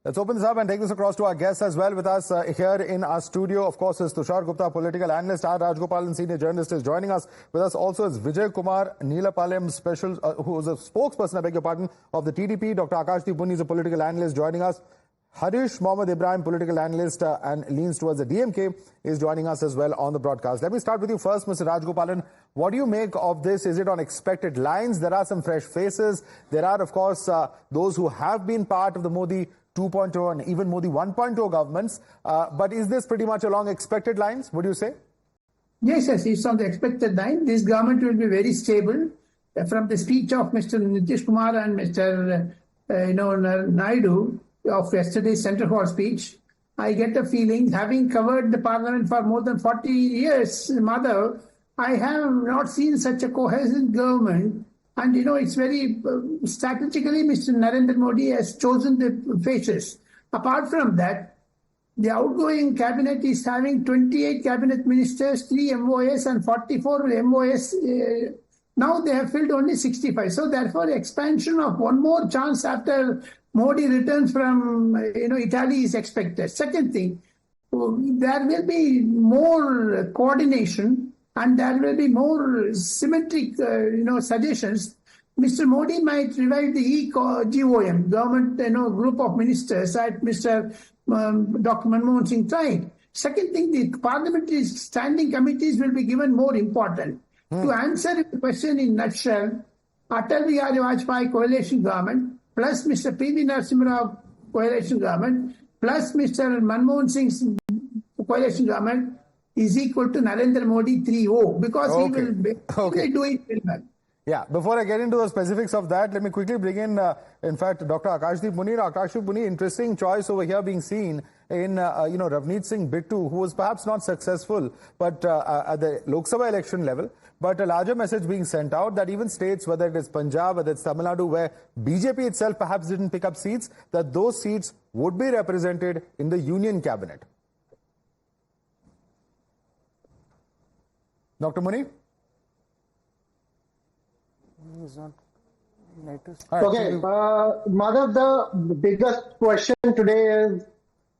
Let's open this up and take this across to our guests as well. With us here in our studio, of course, is Tushar Gupta, political analyst. R. Rajgopalan, senior journalist, is joining us. With us also is Vijay Kumar Neelapalem, who is a spokesperson, I beg your pardon, of the TDP. Dr. Akashdeep Munni is a political analyst joining us. Harish Mohammed Ibrahim, political analyst and leans towards the DMK, is joining us as well on the broadcast. Let me start with you first, Mr. Rajgopalan. What do you make of this? Is it on expected lines? There are some fresh faces. There are, of course, those who have been part of the Modi 2.0 and even Modi 1.0 governments. But is this pretty much along expected lines, would you say? Yes, it's on the expected line. This government will be very stable. From the speech of Mr. Nitish Kumar and Mr. Naidu of yesterday's Centre Hall speech, I get a feeling, having covered the parliament for more than 40 years, Madhav, I have not seen such a cohesive government. And, it's very strategically, Mr. Narendra Modi has chosen the faces. Apart from that, the outgoing cabinet is having 28 cabinet ministers, 3 MOS and 44 MOS. Now they have filled only 65. So therefore, expansion of one more chance after Modi returns from, Italy is expected. Second thing, there will be more coordination and there will be more symmetric, suggestions. Mr. Modi might revive the GOM, government, group of ministers that Mr. Dr. Manmohan Singh tried. Second thing, the parliamentary standing committees will be given more important. To answer the question in nutshell, Atal Bihari Vajpayee coalition government plus Mr. P.V. Narasimha Rao coalition government plus Mr. Manmohan Singh's coalition government is equal to Narendra Modi 3-0 because he will do it very well. Yeah, before I get into the specifics of that, let me quickly bring in fact, Dr. Akashdeep Munni. Akashdeep Munni, interesting choice over here being seen in, Ravneet Singh Bittu, who was perhaps not successful, but at the Lok Sabha election level, but a larger message being sent out that even states, whether it is Punjab, whether it's Tamil Nadu, where BJP itself perhaps didn't pick up seats, that those seats would be represented in the union cabinet. Dr. Munni? Okay, Madhav, the biggest question today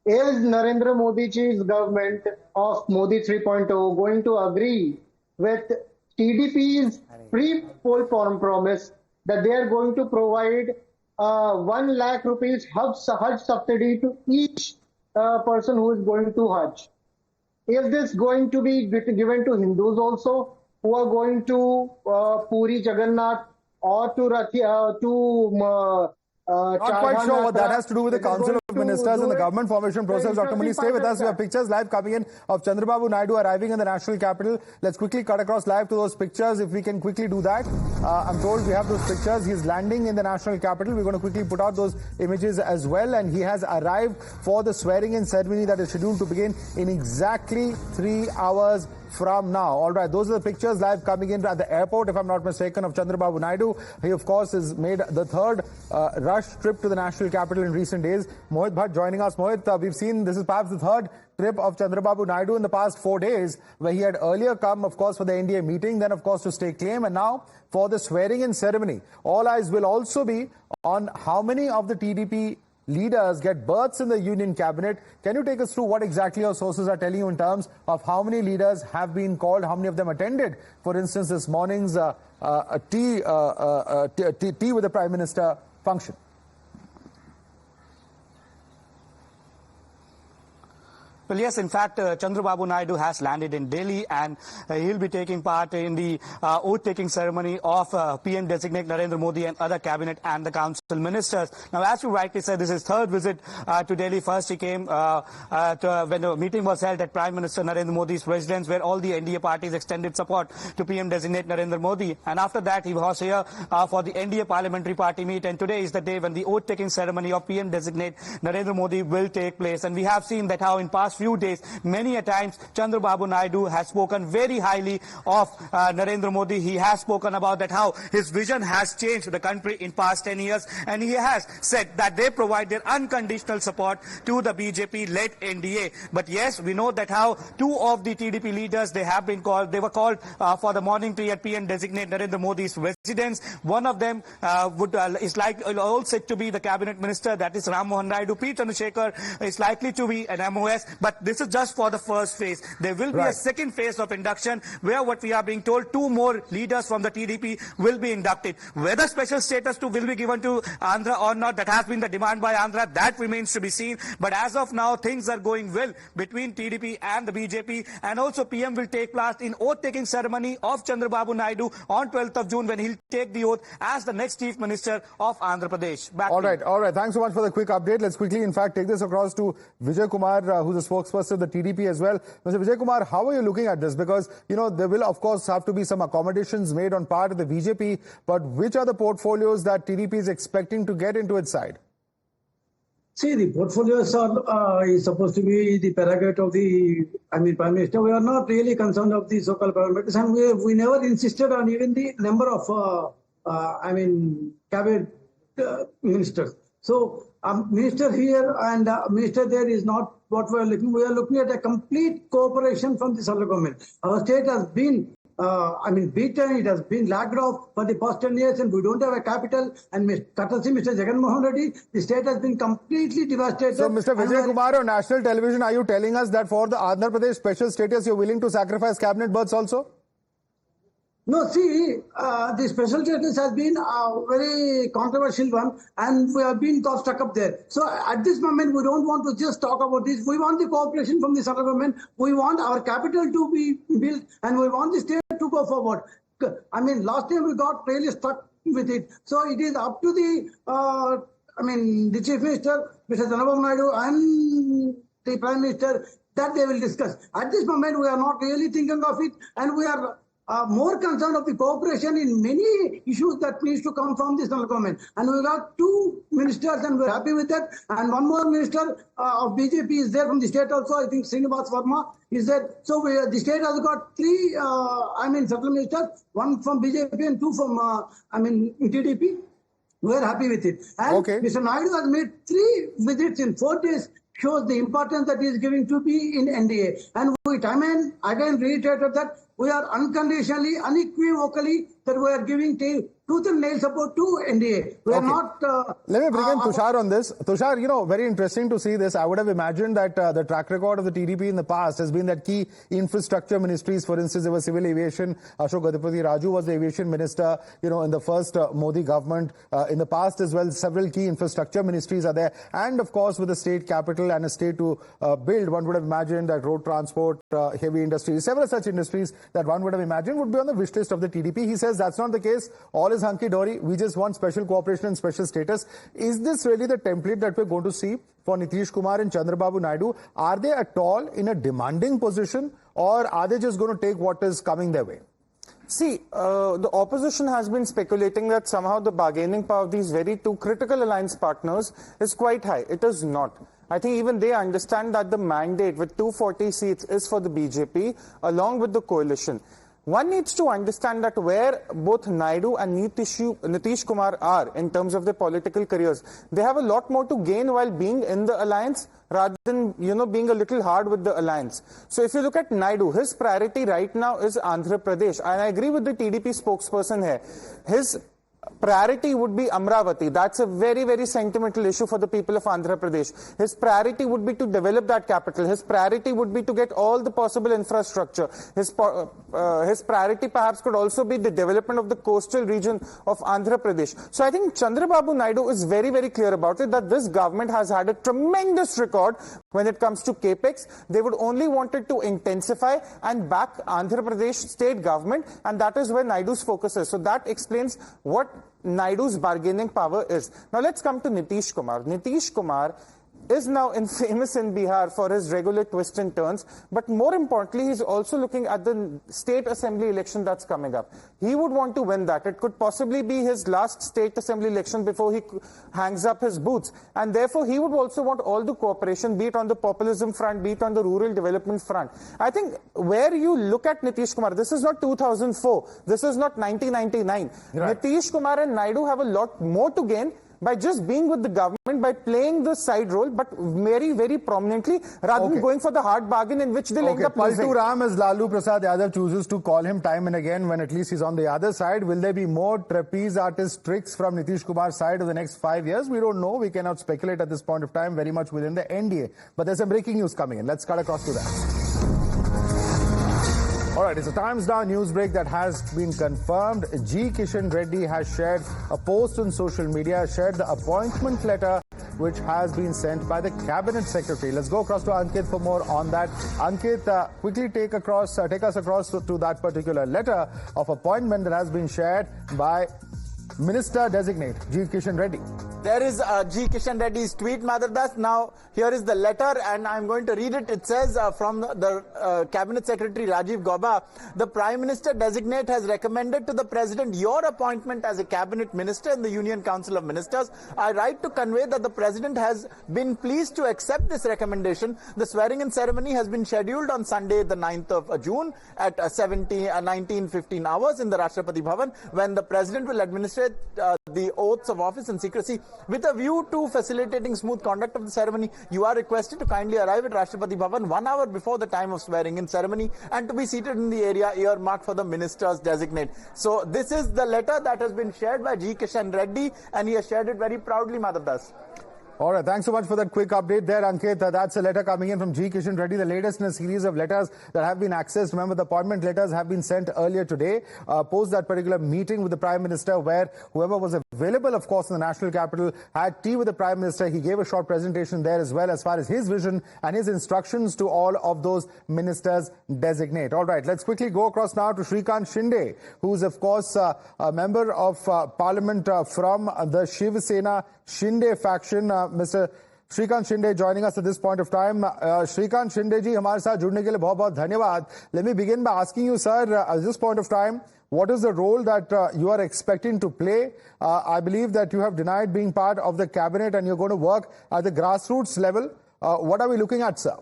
is Narendra Modi's government of Modi 3.0 going to agree with TDP's pre-poll promise that they are going to provide 1 lakh rupees Hajj subsidy to each person who is going to Hajj? Is this going to be given to Hindus also who are going to Puri Jagannath or to not quite sure what that has to do with the Council of Ministers and the government formation process. Dr. Munni, stay with us. We have pictures live coming in of Chandrababu Naidu arriving in the national capital. Let's quickly cut across live to those pictures if we can quickly do that. I'm told we have those pictures. He's landing in the national capital. We're going to quickly put out those images as well. And he has arrived for the swearing-in ceremony that is scheduled to begin in exactly 3 hours from now. All right, those are the pictures live coming in at the airport, if I'm not mistaken, of Chandrababu Naidu. He, of course, has made the third rush trip to the national capital in recent days. Mohit Bhatt joining us. Mohit, we've seen this is perhaps the third trip of Chandrababu Naidu in the past 4 days, where he had earlier come, of course, for the NDA meeting, then, of course, to stake claim, and now for the swearing-in ceremony. All eyes will also be on how many of the TDP leaders get berths in the union cabinet. Can you take us through what exactly your sources are telling you in terms of how many leaders have been called, how many of them attended, for instance, this morning's tea with the Prime Minister function? Well, yes, in fact, Chandrababu Naidu has landed in Delhi and he'll be taking part in the oath-taking ceremony of PM-designate Narendra Modi and other cabinet and the council ministers. Now, as you rightly said, this is his third visit to Delhi. First, he came when the meeting was held at Prime Minister Narendra Modi's residence, where all the NDA parties extended support to PM-designate Narendra Modi. And after that, he was here for the NDA parliamentary party meet. And today is the day when the oath-taking ceremony of PM-designate Narendra Modi will take place. And we have seen that how in past few days. Many a times, Chandrababu Naidu has spoken very highly of Narendra Modi. He has spoken about that how his vision has changed the country in past 10 years, and he has said that they provide their unconditional support to the BJP-led NDA. But yes, we know that how two of the TDP leaders, they were called for the morning tea at PM designate Narendra Modi's residence. One of them is all set to be the cabinet minister, that is Ram Mohan Naidu. P. Chandrasekhar is likely to be an MOS, but this is just for the first phase. There will be a second phase of induction where what we are being told, two more leaders from the TDP will be inducted. Whether special status will be given to Andhra or not, that has been the demand by Andhra, that remains to be seen. But as of now, things are going well between TDP and the BJP, and also PM will take part in oath-taking ceremony of Chandrababu Naidu on 12th of June when he'll take the oath as the next Chief Minister of Andhra Pradesh. All right. Thanks so much for the quick update. Let's quickly, in fact, take this across to Vijay Kumar, who's a spokesperson of the TDP as well. Mr. Vijay Kumar, how are you looking at this? Because, there will, of course, have to be some accommodations made on part of the BJP, but which are the portfolios that TDP is expecting to get into its side? See, the portfolios are is supposed to be the prerogative of the Prime Minister. We are not really concerned of the so-called parameters, and we never insisted on even the number of cabinet ministers. So, minister here and minister there is not what we are looking. We are looking at a complete cooperation from the central government. Our state has been beaten, it has been lagged off for the past 10 years, and we don't have a capital. And courtesy Mr. Jagan Mohan Reddy, the state has been completely devastated. So, Mr. Vijay Kumar, on national television, are you telling us that for the Andhra Pradesh special status, you're willing to sacrifice cabinet berths also? No, see, the special status has been a very controversial one, and we have been got stuck up there. So at this moment, we don't want to just talk about this. We want the cooperation from the central government. We want our capital to be built, and we want the state to go forward. Last time we got really stuck with it. So it is up to the Chief Minister, Mr. Chandrababu Naidu, and the Prime Minister that they will discuss. At this moment, we are not really thinking of it, and we are more concerned of the cooperation in many issues that needs to come from the central government. And we got two ministers, and we're happy with that. And one more minister of BJP is there from the state also. I think Srinivas Verma is there. So the state has got three, central ministers, one from BJP and two from, TDP. We're happy with it. And Mr. Naidu has made 3 visits in 4 days. Shows the importance that he is giving to be in NDA. And we again reiterated that we are unconditionally, unequivocally, that we are giving tooth and nail support to NDA. We are not... Let me bring in Tushar on this. Tushar, very interesting to see this. I would have imagined that the track record of the TDP in the past has been that key infrastructure ministries, for instance, there was civil aviation. Ashok Gadipati Raju was the aviation minister, in the first Modi government. In the past as well, several key infrastructure ministries are there. And of course, with a state capital and a state to build, one would have imagined that road transport, heavy industries, several such industries that one would have imagined would be on the wish list of the TDP. He says that's not the case. All is hunky-dory. We just want special cooperation and special status. Is this really the template that we're going to see for Nitish Kumar and Chandrababu Naidu? Are they at all in a demanding position, or are they just going to take what is coming their way? See, the opposition has been speculating that somehow the bargaining power of these very two critical alliance partners is quite high. It is not. I think even they understand that the mandate with 240 seats is for the BJP along with the coalition. One needs to understand that where both Naidu and Nitish Kumar are in terms of their political careers, they have a lot more to gain while being in the alliance rather than, being a little hard with the alliance. So if you look at Naidu, his priority right now is Andhra Pradesh. And I agree with the TDP spokesperson here. His priority would be Amravati. That's a very, very sentimental issue for the people of Andhra Pradesh. His priority would be to develop that capital. His priority would be to get all the possible infrastructure. His priority perhaps could also be the development of the coastal region of Andhra Pradesh. So I think Chandrababu Naidu is very, very clear about it that this government has had a tremendous record when it comes to capex. They would only wanted to intensify and back Andhra Pradesh state government, and that is where Naidu's focus is. So that explains what Naidu's bargaining power is. Now let's come to Nitish Kumar. Nitish Kumar is now famous in Bihar for his regular twists and turns, but more importantly, he's also looking at the state assembly election that's coming up. He would want to win that. It could possibly be his last state assembly election before he hangs up his boots, and therefore he would also want all the cooperation, be it on the populism front, be it on the rural development front. I think where you look at Nitish Kumar, this is not 2004, this is not 1999. Right. Nitish Kumar and Naidu have a lot more to gain by just being with the government, by playing the side role, but very, very prominently, rather than going for the hard bargain in which they'll end up losing. Paltu Ram, as Lalu Prasad Yadav chooses to call him time and again when at least he's on the other side. Will there be more trapeze artist tricks from Nitish Kumar's side over the next 5 years? We don't know. We cannot speculate at this point of time, very much within the NDA. But there's some breaking news coming in. Let's cut across to that. All right, it's a Times Now news break that has been confirmed. G. Kishan Reddy has shared a post on social media, shared the appointment letter which has been sent by the Cabinet Secretary. Let's go across to Ankit for more on that. Ankit, quickly take us across to that particular letter of appointment that has been shared by Minister Designate G. Kishan Reddy. There is G. Kishan Reddy's tweet, Madhav. Now, here is the letter, and I'm going to read it. It says from the Cabinet Secretary Rajiv Gauba, the Prime Minister Designate has recommended to the President your appointment as a Cabinet Minister in the Union Council of Ministers. I write to convey that the President has been pleased to accept this recommendation. The swearing-in ceremony has been scheduled on Sunday, the 9th of June at 19:15 hours in the Rashtrapati Bhavan, when the President will administer the oaths of office and secrecy. With a view to facilitating smooth conduct of the ceremony, you are requested to kindly arrive at Rashtrapati Bhavan 1 hour before the time of swearing-in ceremony and to be seated in the area earmarked for the Ministers Designate. So this is the letter that has been shared by G. Kishan Reddy, and he has shared it very proudly, Madhav Das. All right, thanks so much for that quick update there, Ankit. That's a letter coming in from G. Kishan Reddy, the latest in a series of letters that have been accessed. Remember, the appointment letters have been sent earlier today, post that particular meeting with the Prime Minister, where whoever was available, of course, in the national capital, had tea with the Prime Minister. He gave a short presentation there as well, as far as his vision and his instructions to all of those ministers designate. All right, let's quickly go across now to Shrikant Shinde, who's, of course, a member of Parliament from the Shiv Sena Shinde faction. Mr. Shrikant Shinde joining us at this point of time. Shrikant Shinde ji, हमारे साथ जुड़ने के लिए बहुत-बहुत धन्यवाद. Let me begin by asking you, sir, at this point of time, what is the role that you are expecting to play? I believe that you have denied being part of the cabinet and you're going to work at the grassroots level. What are we looking at, sir?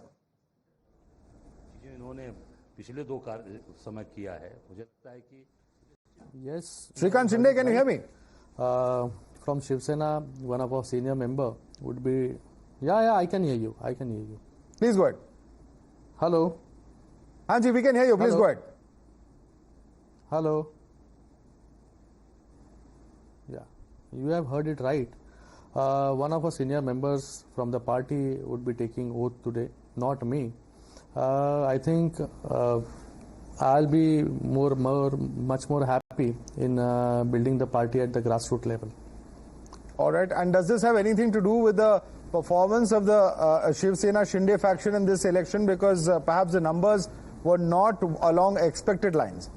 इन्होंने पिछले 2 समय किया है, मुझे लगता है कि yes. Shrikant Shinde, can you hear me? From Shiv Sena, one of our senior member would be, yeah, I can hear you. Please go ahead. Hello. Hanji, we can hear you. Please go ahead. Hello. Yeah, you have heard it right. One of our senior members from the party would be taking oath today, not me. I think I'll be much more happy in building the party at the grassroots level. All right. And does this have anything to do with the performance of the Shiv Sena Shinde faction in this election? Because perhaps the numbers were not along expected lines.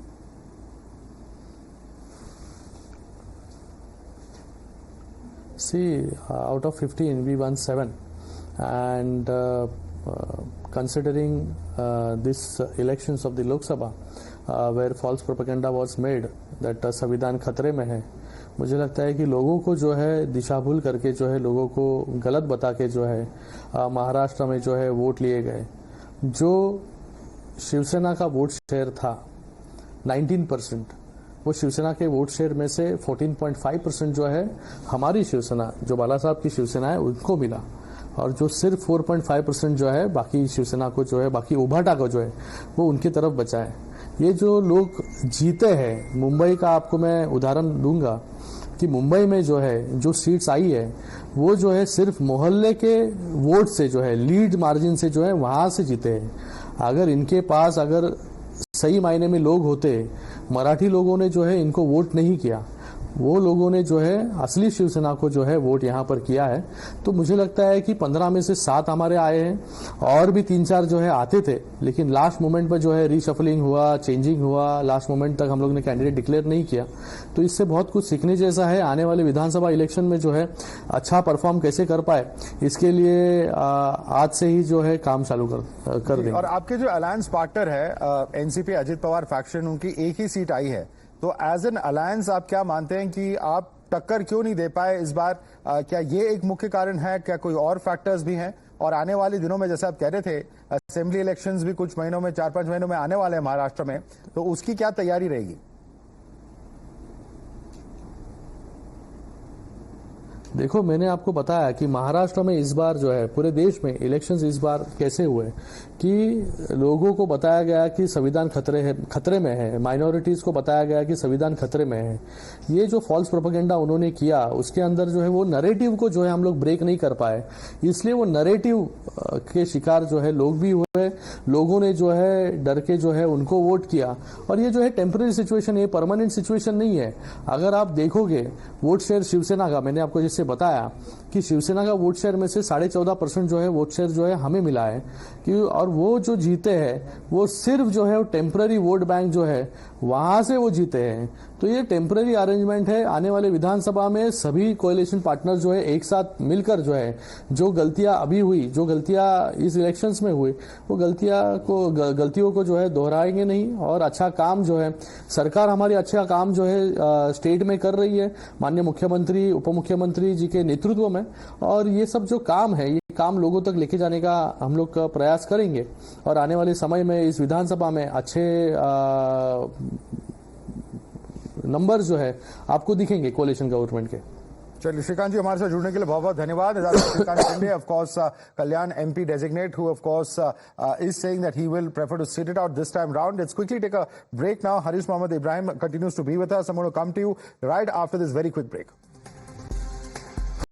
See, out of 15, we won 7. And considering these elections of the Lok Sabha, where false propaganda was made that संविधान खतरे में है, मुझे लगता है कि लोगों को जो है दिशा भूल करके जो है लोगों को गलत बता के जो है महाराष्ट्र में जो है वोट लिए गए. जो शिवसेना का वोट शेयर था 19%, वो शिवसेना के वोट शेयर में से 14.5% जो है हमारी शिवसेना, जो बाला साहब की शिवसेना है, उनको मिला. और जो सिर्फ 4.5% जो है बाकी शिवसेना को जो है, बाकी उभाटा को जो है वो उनकी तरफ बचा है. ये जो लोग जीते हैं, मुंबई का आपको मैं उदाहरण दूंगा कि मुंबई में जो है जो सीट्स आई है वो जो है सिर्फ मोहल्ले के वोट से जो है लीड मार्जिन से जो है वहां से जीते हैं. अगर इनके पास अगर सही मायने में लोग होते, मराठी लोगों ने जो है इनको वोट नहीं किया, वो लोगों ने जो है असली शिवसेना को जो है वोट यहाँ पर किया है। तो मुझे लगता है कि 15 में से 7 हमारे आए हैं और भी 3-4 जो है आते थे, लेकिन लास्ट मोमेंट पर जो है रीशफलिंग हुआ, चेंजिंग हुआ, लास्ट मोमेंट तक हम लोग ने कैंडिडेट डिक्लेयर नहीं किया। तो इससे बहुत कुछ सीखने जैसा है। आने वाले विधानसभा इलेक्शन में जो है अच्छा परफॉर्म कैसे कर पाए, इसके लिए आज से ही जो है काम चालू कर देंगे। और आपके जो अलायंस पार्टनर है एनसीपी अजित पवार फैक्शन, उनकी एक ही सीट आई है, तो एज एन अलायंस आप क्या मानते हैं कि आप टक्कर क्यों नहीं दे पाए इस बार? क्या ये एक मुख्य कारण है, क्या कोई और फैक्टर्स भी हैं? और आने वाले दिनों में जैसे आप कह रहे थे असेंबली इलेक्शंस भी कुछ महीनों में, 4-5 महीनों में आने वाले हैं महाराष्ट्र में, तो उसकी क्या तैयारी रहेगी? देखो, मैंने आपको बताया कि महाराष्ट्र में इस बार जो है पूरे देश में इलेक्शंस इस बार कैसे हुए कि लोगों को बताया गया कि संविधान खतरे में है, माइनॉरिटीज को बताया गया कि संविधान खतरे में है। ये जो फॉल्स प्रोपेगेंडा उन्होंने किया, उसके अंदर जो है वो नैरेटिव को जो है हम लोग ब्रेक नहीं कर पाए, इसलिए वो नैरेटिव के शिकार जो है लोग भी हुए। लोगों ने जो है डर के जो है उनको वोट किया। और ये जो है टेम्पररी सिचुएशन, ये परमानेंट सिचुएशन नहीं है। अगर आप देखोगे वोट शेयर शिवसेना का, मैंने आपको जिससे बताया कि शिवसेना का वोट शेयर में से 14.5% जो है वोट शेयर जो है हमें मिला है कि, और वो जो जीते हैं वो सिर्फ जो है टेम्पररी वोट बैंक जो है वहां से वो जीते हैं। तो ये टेम्पररी अरेंजमेंट है। आने वाले विधानसभा में सभी कोएलिशन पार्टनर जो है एक साथ मिलकर जो है जो गलतियां अभी हुई, जो गलतियां इस इलेक्शंस में हुई, वो गलतियों को जो है दोहराएंगे नहीं। और अच्छा काम जो है सरकार हमारी अच्छा काम जो है स्टेट में कर रही है माननीय मुख्यमंत्री, उप मुख्यमंत्री जी के नेतृत्व में। और ये सब जो काम है, ये काम लोगों तक लेके जाने का हम लोग का प्रयास करेंगे। और आने वाले समय में इस विधानसभा में अच्छे नंबर जो है आपको दिखेंगे कोalition गवर्नमेंट के। चलिए, श्रीकांत जी हमारे साथ जुड़ने के लिए बहुत बहुत धन्यवाद। Shrikant Shinde, of course, Kalyan MP designate, who of course is saying that he will prefer to sit it out this time round. Let's quickly take a break now. Harish Mohammed Ibrahim continues to be with us. I'm going to come to you right after this very quick break.